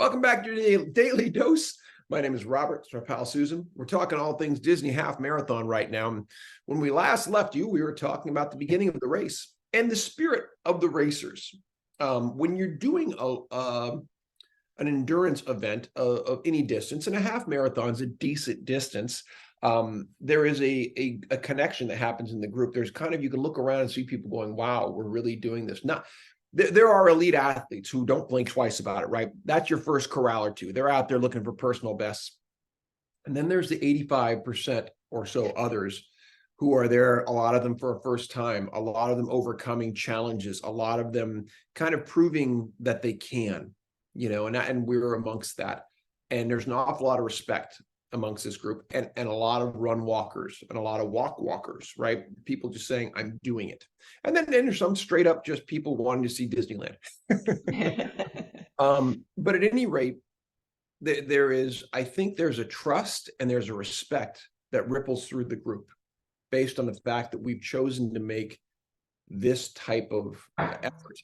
Welcome back to the Daily Dose. My name is Robert. It's my pal Susan. We're talking all things Disney half marathon right now. And when we last left you, we were talking about the beginning of the race and the spirit of the racers. When you're doing an endurance event of any distance, and a half marathon is a decent distance, there is a connection that happens in the group. There's kind of, you can look around and see people going, wow, we're really doing this. Not There are elite athletes who don't blink twice about it, right? That's your first corral or two. They're out there looking for personal bests. And then there's the 85% or so others who are there, a lot of them for a first time, a lot of them overcoming challenges, a lot of them kind of proving that they can, and we're amongst that. And there's an awful lot of respect amongst this group, and a lot of run walkers and a lot of walkers, right? People just saying, I'm doing it. And then there's some straight up just people wanting to see Disneyland. But at any rate, I think there's a trust and there's a respect that ripples through the group based on the fact that we've chosen to make this type of effort.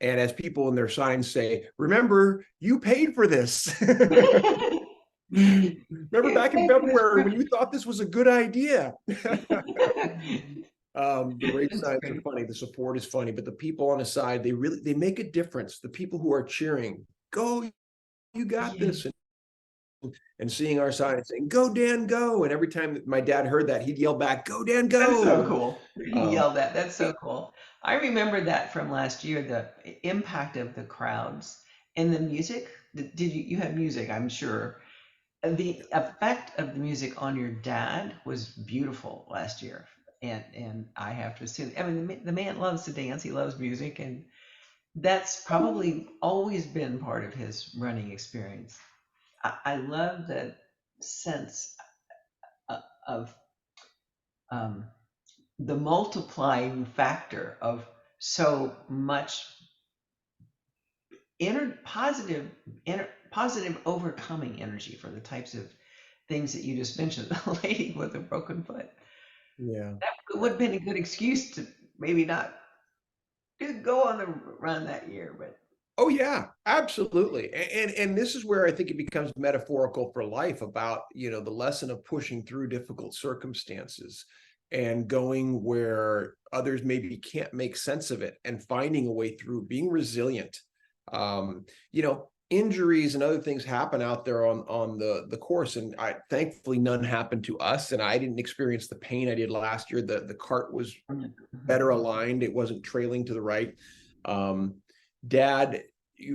And as people in their signs say, remember, you paid for this. Remember back in February when you thought this was a good idea? The race signs are funny, the support is funny, but the people on the side, they make a difference. The people who are cheering, go, you got this, and seeing our sign and saying, go Dan, go. And every time my dad heard that, he'd yell back, go Dan, go. That's so cool. He yelled that. That's so cool. I remember that from last year, the impact of the crowds and the music. Did you have music, I'm sure. The effect of the music on your dad was beautiful last year. And I have to assume, I mean, the man loves to dance. He loves music. And that's probably always been part of his running experience. I love the sense of the multiplying factor of so much positive overcoming energy for the types of things that you just mentioned. The lady with a broken foot. Yeah, That would have been a good excuse to maybe not go on the run that year, but oh yeah, absolutely. And this is where I think it becomes metaphorical for life about, the lesson of pushing through difficult circumstances and going where others maybe can't make sense of it and finding a way through, being resilient. Injuries and other things happen out there on the course, and thankfully none happened to us, and I didn't experience the pain I did last year. The cart was better aligned, it wasn't trailing to the right. Dad,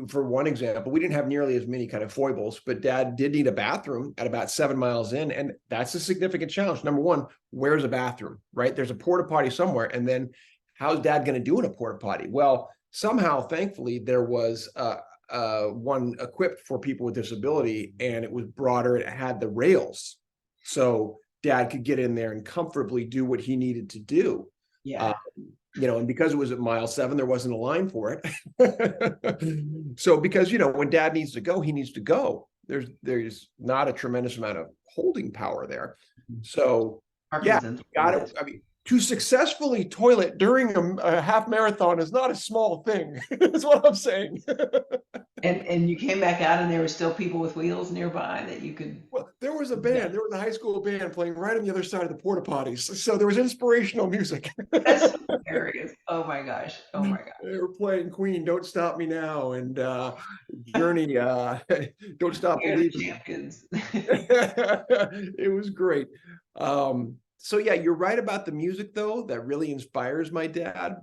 for one example, we didn't have nearly as many kind of foibles, but Dad did need a bathroom at about 7 miles in, and that's a significant challenge. Number one, where's a bathroom, right? There's a porta potty somewhere, and then how's Dad going to do in a porta potty? Well, somehow, thankfully, there was one equipped for people with disability, and it was broader. It had the rails, so Dad could get in there and comfortably do what he needed to do. yeah. And because it was at mile 7, there wasn't a line for it. So because, when Dad needs to go, he needs to go. There's not a tremendous amount of holding power there. So Parkinson's. yeah, got it. I mean, to successfully toilet during a half marathon is not a small thing. That's what I'm saying. And you came back out and there were still people with wheels nearby that you could. Well, there was a band. There was a high school band playing right on the other side of the porta potties. So there was inspirational music. That's hilarious. Oh my gosh. Oh my gosh. They were playing Queen, Don't Stop Me Now, and Journey, Don't Stop Believing. Champions. It was great. So yeah, you're right about the music, though. That really inspires my dad.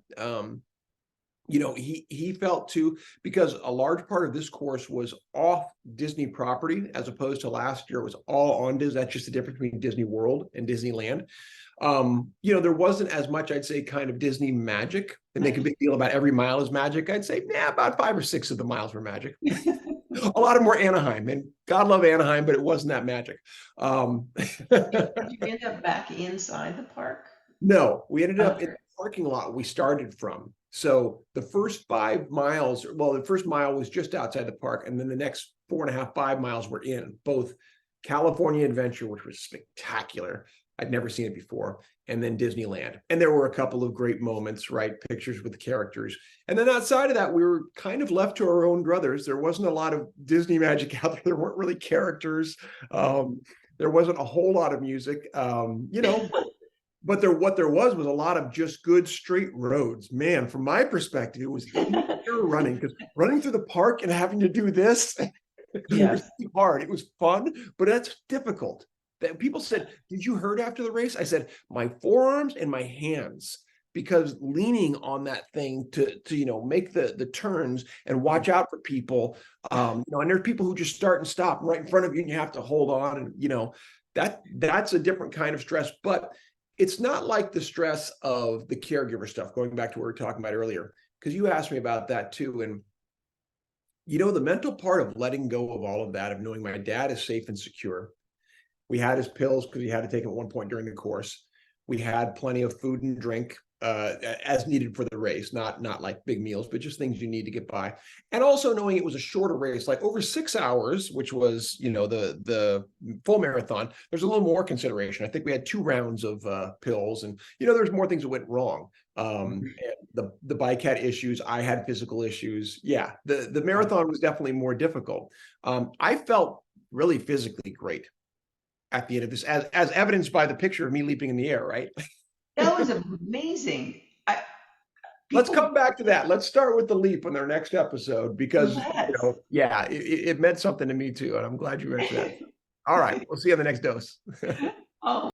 He felt too, because a large part of this course was off Disney property, as opposed to last year, it was all on Disney. That's just the difference between Disney World and Disneyland. There wasn't as much, I'd say, kind of Disney magic. They make a big deal about every mile is magic. I'd say, about 5 or 6 of the miles were magic. A lot of them were Anaheim, and God love Anaheim, but it wasn't that magic. Did you end up back inside the park? No, we ended up in the parking lot we started from. So the first 5 miles, the first mile was just outside the park, and then the next 4.5, 5 miles were in both California Adventure, which was spectacular, I'd never seen it before. And then Disneyland. And there were a couple of great moments, right? Pictures with the characters. And then outside of that, we were kind of left to our own druthers. There wasn't a lot of Disney magic out there. There weren't really characters. There wasn't a whole lot of music, but what there was a lot of just good straight roads. Man, from my perspective, it was running, because running through the park and having to do this, it was hard. It was fun, but that's difficult. That people said, "Did you hurt after the race?" I said, "My forearms and my hands." Because leaning on that thing to make the turns and watch out for people, and there's people who just start and stop right in front of you, and you have to hold on, and that's a different kind of stress. But it's not like the stress of the caregiver stuff. Going back to what we were talking about earlier, because you asked me about that too, and the mental part of letting go of all of that, of knowing my dad is safe and secure. We had his pills because he had to take them at one point during the course. We had plenty of food and drink as needed for the race, not like big meals, but just things you need to get by. And also knowing it was a shorter race, like over 6 hours, which was, the full marathon, there's a little more consideration. I think we had 2 rounds of pills, and, there's more things that went wrong. And the bike had issues. I had physical issues. Yeah, the marathon was definitely more difficult. I felt really physically great at the end of this, as evidenced by the picture of me leaping in the air, right? That was amazing. Let's come back to that. Let's start with the leap on our next episode, because, it meant something to me too. And I'm glad you mentioned that. All right. We'll see you on the next dose. Oh.